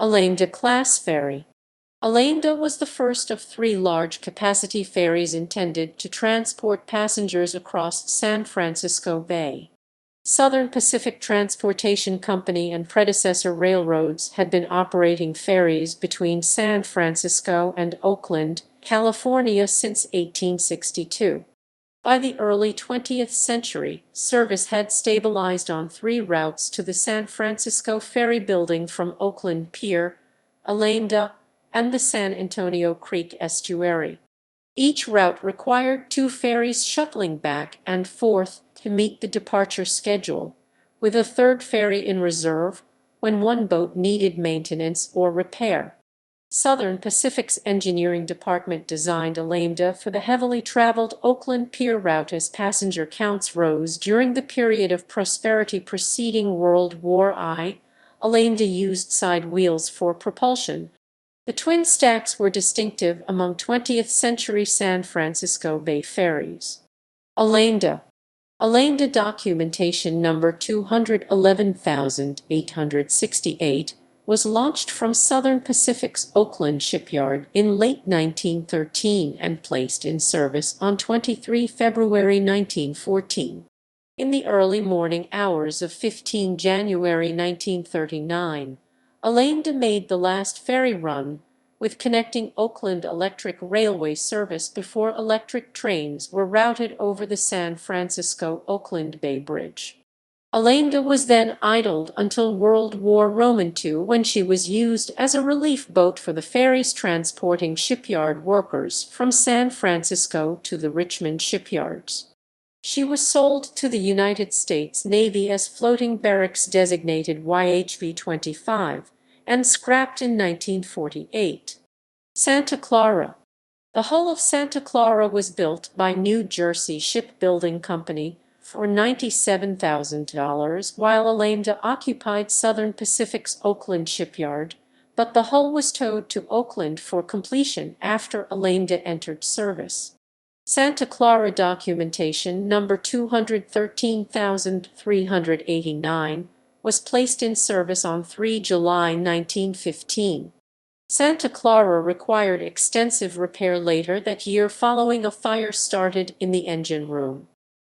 Alameda-class ferry. Alameda was the first of three large-capacity ferries intended to transport passengers across San Francisco Bay. Southern Pacific Transportation Company and predecessor railroads had been operating ferries between San Francisco and Oakland, California since 1862. By the early 20th century, service had stabilized on three routes to the San Francisco Ferry Building from Oakland Pier, Alameda, and the San Antonio Creek estuary. Each route required two ferries shuttling back and forth to meet the departure schedule, with a third ferry in reserve when one boat needed maintenance or repair. Southern Pacific's engineering department designed Alameda for the heavily traveled Oakland Pier route as passenger counts rose during the period of prosperity preceding World War I. Alameda used side wheels for propulsion. The twin stacks were distinctive among 20th-century San Francisco Bay ferries. Alameda. Alameda documentation number 211868 was launched from Southern Pacific's Oakland shipyard in late 1913 and placed in service on 23 February 1914. In the early morning hours of 15 January 1939, Alameda made the last ferry run, with connecting Oakland Electric Railway service before electric trains were routed over the San Francisco-Oakland Bay Bridge. Alameda was then idled until World War II, when she was used as a relief boat for the ferries transporting shipyard workers from San Francisco to the Richmond shipyards. She was sold to the United States Navy as floating barracks designated YHV-25 and scrapped in 1948. Santa Clara. The hull of Santa Clara was built by New Jersey Shipbuilding Company for $97,000 while Alameda occupied Southern Pacific's Oakland shipyard, but the hull was towed to Oakland for completion after Alameda entered service. Santa Clara documentation number 213389 was placed in service on 3 July 1915. Santa Clara required extensive repair later that year following a fire started in the engine room.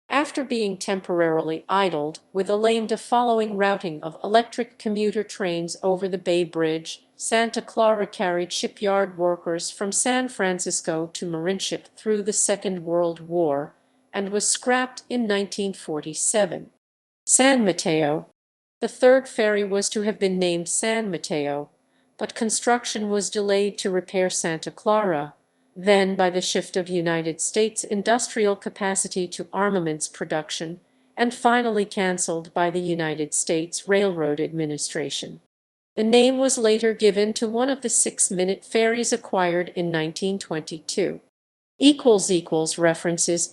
After being temporarily idled, with Alameda following routing of electric commuter trains over the Bay Bridge, Santa Clara carried shipyard workers from San Francisco to Marinship through the Second World War and was scrapped in 1947. San Mateo. The third ferry was to have been named San Mateo, but construction was delayed to repair Santa Clara, then by the shift of United States industrial capacity to armaments production, and finally canceled by the United States Railroad Administration. The name was later given to one of the 6-minute ferries acquired in 1922. References